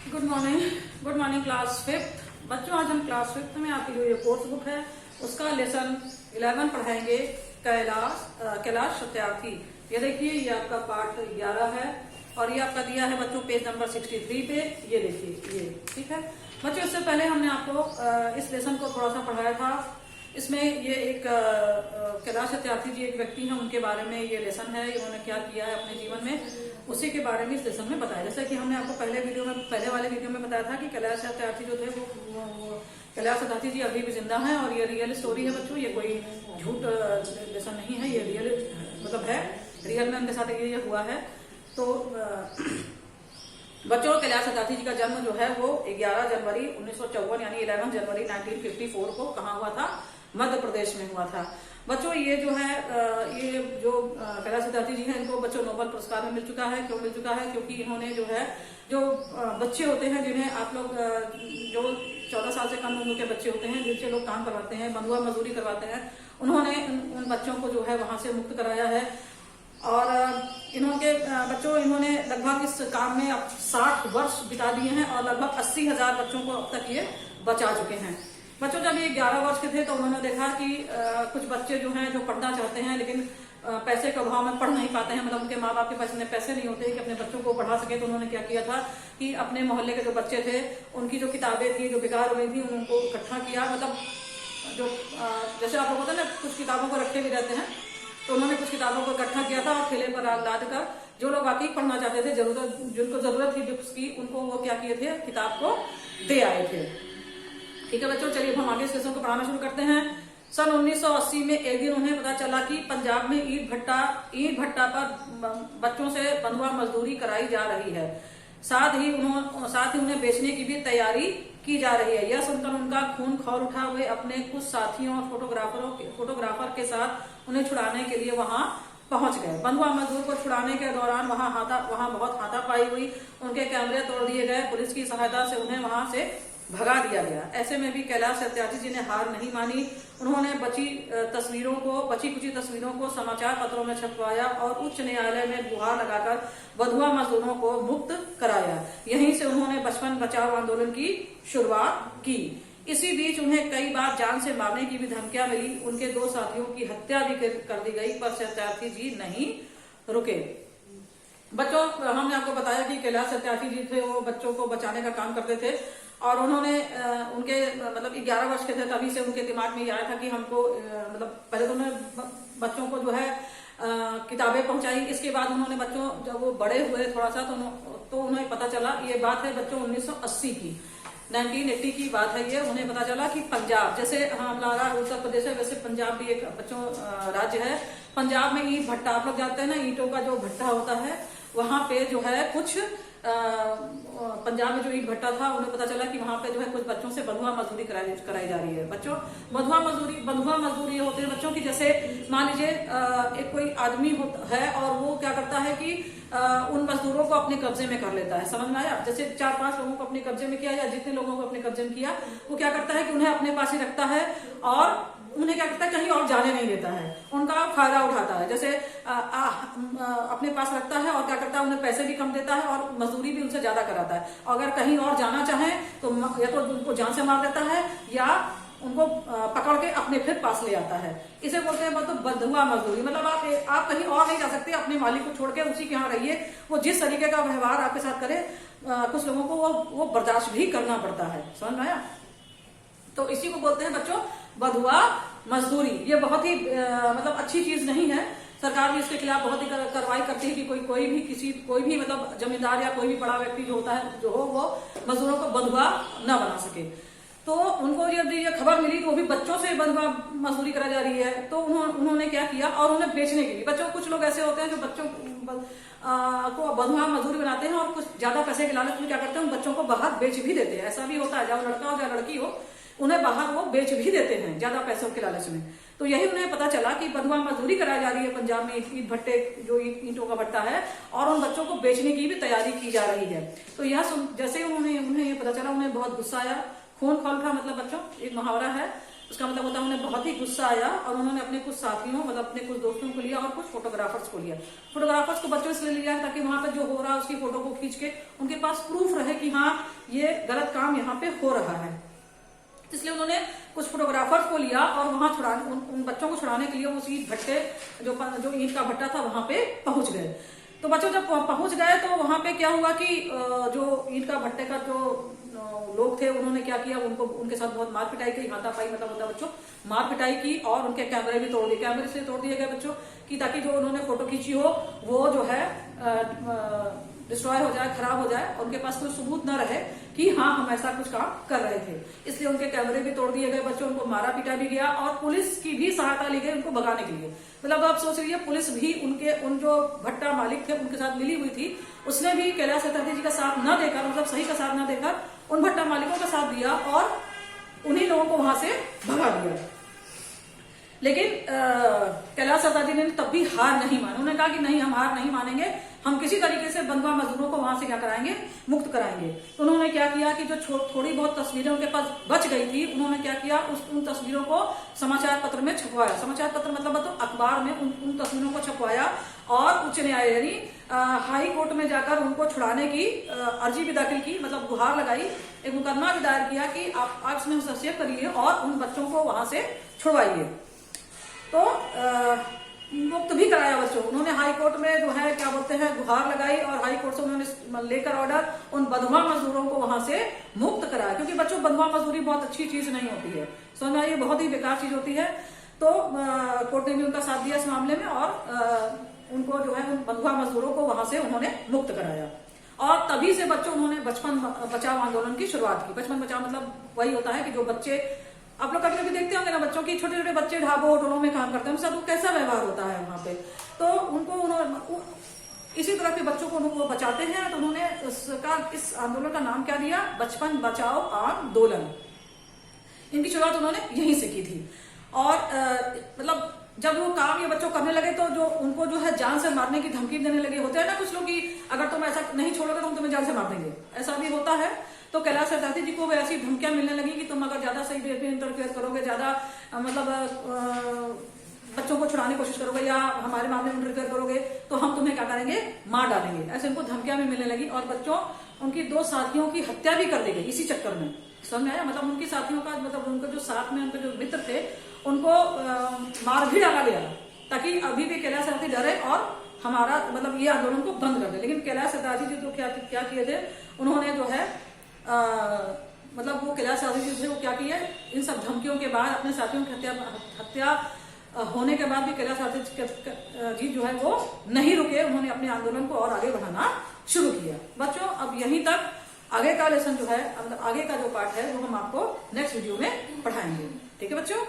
Good morning class fifth. बच्चों, आज हम क्लास फिफ्थ में आपकी जो ये कोर्स बुक है उसका लेसन 11 पढ़ाएंगे। कैलाश सत्यार्थी। ये देखिए, ये आपका पार्ट 11 है और ये आपका दिया है बच्चों पेज नंबर 63 पे। ये देखिए, ये ठीक है बच्चों। इससे पहले हमने आपको इस लेसन को थोड़ा सा पढ़ाया था। इसमें ये एक कैलाश सत्यार्थी जी एक व्यक्ति हैं, उनके बारे में ये लेसन है। इन्होंने क्या किया है अपने जीवन में, उसी के बारे में इस लेसन में बताया। जैसा कि हमने आपको पहले वाले वीडियो में बताया था कि कैलाश सत्यार्थी जो थे वो कैलाश सत्यार्थी जी अभी भी जिंदा हैं और ये रियल स्टोरी है बच्चों। ये कोई झूठ लेसन नहीं है, ये रियल मतलब है, रियल में उनके साथ ये हुआ है। तो बच्चों, कैलाश सत्यार्थी जी का जन्म जो है वो 11 जनवरी 1954 यानी 11 जनवरी 1954 को कहाँ हुआ था? मध्य प्रदेश में हुआ था। बच्चों, ये जो है ये जो कैलाश सत्यार्थी जी हैं, इनको बच्चों नोबेल पुरस्कार में मिल चुका है। क्यों मिल चुका है? क्योंकि इन्होंने जो है जो बच्चे होते हैं जिन्हें आप लोग जो 14 साल से कम उम्र के बच्चे होते हैं जिनसे लोग काम करवाते हैं, बंधुआ मजदूरी करवाते हैं, उन्होंने उन बच्चों को जो है वहां से मुक्त कराया है। और इन्होंने लगभग इस काम में अब 60 वर्ष बिता दिए हैं और लगभग 80,000 बच्चों को अब तक ये बचा चुके हैं। बच्चों, जब ये 11 वर्ष के थे तो उन्होंने देखा कि कुछ बच्चे जो हैं जो पढ़ना चाहते हैं लेकिन पैसे के अभाव में पढ़ नहीं पाते हैं, मतलब उनके माँ बाप के पास इतने पैसे नहीं होते कि अपने बच्चों को पढ़ा सके। तो उन्होंने क्या किया था कि अपने मोहल्ले के जो बच्चे थे उनकी जो किताबें थी जो बेकार हुई थी उनको इकट्ठा किया। मतलब जो जैसे आप लोग होते हैं ना, कुछ किताबों को रखे भी रहते हैं, तो उन्होंने कुछ किताबों को इकट्ठा किया था और ठेले पर लाद कर जो लोग वाकई पढ़ना चाहते थे, जिनको जरूरत थी बुक्स की, उनको वो क्या किए थे, किताब को दे आए थे। ठीक है बच्चों, चलिए हम आगे इस लेसन को पढ़ाना शुरू करते हैं। सन 1980 में एक दिन उन्हें पता चला कि पंजाब में ईंट भट्टा पर बच्चों से बंधुआ मजदूरी कराई जा रही है। साथ ही उन्हें बेचने की भी तैयारी की जा रही है। यह सुनकर उनका खून खौल उठा। वे अपने कुछ साथियों और फोटोग्राफर के साथ उन्हें छुड़ाने के लिए वहां पहुंच गए। बंधुआ मजदूर को छुड़ाने के दौरान वहां बहुत हाथापाई हुई। उनके कैमरे तोड़ दिए गए। पुलिस की सहायता से उन्हें वहां से भगा दिया गया। ऐसे में भी कैलाश सत्यार्थी जी ने हार नहीं मानी। उन्होंने बची कुची तस्वीरों को समाचार पत्रों में छपवाया और उच्च न्यायालय में गुहार लगाकर बंधुआ मजदूरों को मुक्त कराया। यहीं से उन्होंने बचपन बचाओ आंदोलन की शुरुआत की। इसी बीच उन्हें कई बार जान से मारने की भी धमकियां मिली। उनके 2 साथियों की हत्या भी कर दी गई, पर सत्यार्थी जी नहीं रुके। बच्चों, हमने आपको बताया कि कैलाश सत्यार्थी जी थे, वो बच्चों को बचाने का काम करते थे और उन्होंने उनके मतलब 11 वर्ष के थे तभी से उनके दिमाग में ये आया था कि हमको मतलब पहले तो उन्होंने बच्चों को जो है किताबें पहुंचाई। इसके बाद उन्होंने बच्चों जब वो बड़े हुए थोड़ा सा तो उन्हें पता चला, ये बात है बच्चों 1980 की, 1980 की बात है ये। उन्हें पता चला कि पंजाब, जैसे हमारा उत्तर प्रदेश है वैसे पंजाब भी एक बच्चों राज्य है। पंजाब में ईंट भट्टा, आप लोग जानते हैं ना, ईंटों का जो भट्टा होता है, वहां पे जो है कुछ पंजाब में जो ईंट भट्टा था, उन्हें पता चला कि वहां पे जो है कुछ बच्चों से बंधुआ मजदूरी कराई जा रही है। बच्चों, बंधुआ मजदूरी ये होती है बच्चों की, जैसे मान लीजिए एक कोई आदमी है और वो क्या करता है कि उन मजदूरों को अपने कब्जे में कर लेता है। समझ में आया? जैसे 4-5 लोगों को अपने कब्जे में किया या जितने लोगों को अपने कब्जे में किया, वो क्या करता है कि उन्हें अपने पास ही रखता है और उन्हें क्या करता है, कहीं और जाने नहीं देता है, उनका फायदा उठाता है। जैसे अपने पास रखता है और क्या करता है, उन्हें पैसे भी कम देता है और मजदूरी भी उनसे ज्यादा कराता है। अगर कहीं और जाना चाहे तो या तो उनको जान से मार देता है या उनको पकड़ के अपने फिर पास ले आता है। इसे बोलते हैं मतलब बंधुआ मजदूरी। मतलब आप कहीं और नहीं जा सकते, अपने मालिक को छोड़ के उसी के यहाँ रहिए। वो जिस तरीके का व्यवहार आपके साथ करे, कुछ लोगों को वो बर्दाश्त भी करना पड़ता है। समझ में आया? तो इसी को बोलते हैं बच्चों बंधुआ मजदूरी। ये बहुत ही मतलब अच्छी चीज नहीं है। सरकार भी इसके खिलाफ बहुत ही कार्रवाई करती है कि कोई भी मतलब जमींदार या कोई भी बड़ा व्यक्ति जो होता है जो हो, वो मजदूरों को बंधुआ न बना सके। तो उनको जब ये खबर मिली तो वो भी बच्चों से बंधुआ मजदूरी कराई जा रही है, तो उन्होंने क्या किया और उन्हें बेचने के लिए, बच्चों कुछ लोग ऐसे होते हैं जो बच्चों को बंधुआ मजदूरी बनाते हैं और कुछ ज्यादा पैसे के लालच में क्या करते हैं, उन बच्चों को बाहर बेच भी देते हैं। ऐसा भी होता है, चाहे लड़का हो चाहे लड़की हो, उन्हें बाहर वो बेच भी देते हैं ज्यादा पैसों के लालच में। तो यही उन्हें पता चला कि बंधुआ मजदूरी कराई जा रही है पंजाब में, ईंट भट्टे जो ईंटों का भट्टा है, और उन बच्चों को बेचने की भी तैयारी की जा रही है। तो यह जैसे उन्हें ये पता चला, उन्हें बहुत गुस्सा आया, खून खौल उठा। मतलब बच्चों एक मुहावरा है उसका मतलब होता है उन्हें बहुत ही गुस्सा आया और उन्होंने अपने कुछ साथियों मतलब अपने कुछ दोस्तों को लिया और कुछ फोटोग्राफर्स को लिया। फोटोग्राफर्स को बच्चों से लिया ताकि वहां पे जो हो रहा है उसकी फोटो को खींच के उनके पास प्रूफ रहे कि हाँ ये गलत काम यहाँ पे हो रहा है। इसलिए उन्होंने कुछ फोटोग्राफर्स को लिया और वहां छुड़ाने उन बच्चों को छुड़ाने के लिए उसी भट्टे जो ईंट का भट्टा था वहां पे पहुंच गए। तो बच्चों जब पहुंच गए तो वहां पे क्या हुआ कि जो ईंट का भट्टे का जो लोग थे उन्होंने क्या किया, उनके साथ बहुत मार पिटाई की, हाथापाई मतलब होता है बच्चों, मार पिटाई की और उनके कैमरे भी तोड़ दिए। कैमरे इसलिए तोड़ दिए गए बच्चों कि ताकि जो उन्होंने फोटो खींची हो वो जो है डिस्ट्रॉय हो जाए, खराब हो जाए और उनके पास कोई सबूत न रहे कि हाँ हम ऐसा कुछ काम कर रहे थे। इसलिए उनके कैमरे भी तोड़ दिए गए बच्चों, उनको मारा पीटा भी गया और पुलिस की भी सहायता ली गई उनको भगाने के लिए। मतलब आप सोच रही है पुलिस भी उन जो भट्टा मालिक थे उनके साथ मिली हुई थी, उसने भी कैलाश सत्यार्थी जी का साथ न देकर मतलब सही का साथ न देकर उन भट्टा मालिकों का साथ दिया और उन्हीं लोगों को वहां से भगा दिया। लेकिन कैलाश सत्यार्थी ने तब भी हार नहीं मानी। उन्होंने कहा कि नहीं हम हार नहीं मानेंगे, हम किसी तरीके से बंधुआ मजदूरों को वहां से क्या कराएंगे, मुक्त कराएंगे। तो उन्होंने क्या किया कि जो थोड़ी बहुत तस्वीरें उनके पास बच गई थी उन्होंने क्या किया उन तस्वीरों को समाचार पत्र में छपवाया। समाचार पत्र मतलब तो अखबार में उन तस्वीरों को छपवाया और उच्च न्यायालय यानी हाई कोर्ट में जाकर उनको छुड़ाने की अर्जी भी दाखिल की, मतलब गुहार लगाई, एक मुकदमा भी दायर किया कि आप इसमें हस्तक्षेप करिए और उन बच्चों को वहां से छुड़वाइए। तो मुक्त भी कराया बच्चों। उन्होंने हाई कोर्ट में जो है क्या बोलते हैं गुहार लगाई और हाई कोर्ट से उन्होंने लेकर ऑर्डर उन बंधुआ मजदूरों को वहां से मुक्त कराया। क्योंकि बच्चों बंधुआ मजदूरी बहुत अच्छी चीज नहीं होती है, समझ में, ये बहुत ही बेकार चीज होती है। तो कोर्ट ने भी उनका साथ दिया इस मामले में और उनको जो है उन बंधुआ मजदूरों को वहां से उन्होंने मुक्त कराया। और तभी से बच्चों उन्होंने बचपन बचाओ आंदोलन की शुरुआत की। बचपन बचाओ मतलब वही होता है कि जो बच्चे आप लोग कभी कभी देखते होंगे ना बच्चों की, छोटे छोटे बच्चे ढाबों होटलों में काम करते हैं, उनके साथ कैसा व्यवहार होता है वहां पे। तो उनको इसी तरह के बच्चों को उनको बचाते हैं। तो उन्होंने इस आंदोलन का नाम क्या दिया, बचपन बचाओ आंदोलन। इनकी शुरुआत उन्होंने यहीं से की थी। और मतलब जब वो काम ये बच्चों करने लगे तो जो उनको जो है जान से मारने की धमकी देने लगे। होते हैं ना कुछ लोग कि अगर तुम ऐसा नहीं छोड़ोगे तो हम तुम्हें जान से मार देंगे, ऐसा भी होता है। तो कैलाश सत्यार्थी जी को ऐसी धमकियां मिलने लगी कि तुम अगर ज्यादा सही वे में इंटरफेयर करोगे, ज्यादा मतलब बच्चों को छुड़ाने की कोशिश करोगे या हमारे मामले में इंटरफेयर करोगे तो हम तुम्हें क्या करेंगे, मार डालेंगे। ऐसे उनको धमकियां भी मिलने लगी और बच्चों उनकी 2 साथियों की हत्या भी कर दी गई इसी चक्कर में, समझ में आया। मतलब उनकी साथियों का मतलब उनके जो साथ में उनके जो मित्र थे उनको मार भी डाला गया ताकि अभी भी कैलाश सत्यार्थी डरे और हमारा मतलब ये आंदोलन को बंद कर दे। लेकिन कैलाश सत्यार्थी जी तो क्या किए थे, उन्होंने जो है मतलब वो कैलाश सत्यार्थी जी थे वो क्या किए, इन सब धमकियों के बाद अपने साथियों की हत्या होने के बाद भी कैलाश सत्यार्थी जी जो है वो नहीं रुके। उन्होंने अपने आंदोलन को और आगे बढ़ाना शुरू किया। बच्चों अब यहीं तक, आगे का लेसन जो है मतलब आगे का जो पार्ट है वो हम आपको नेक्स्ट वीडियो में पढ़ाएंगे। ठीक है बच्चों।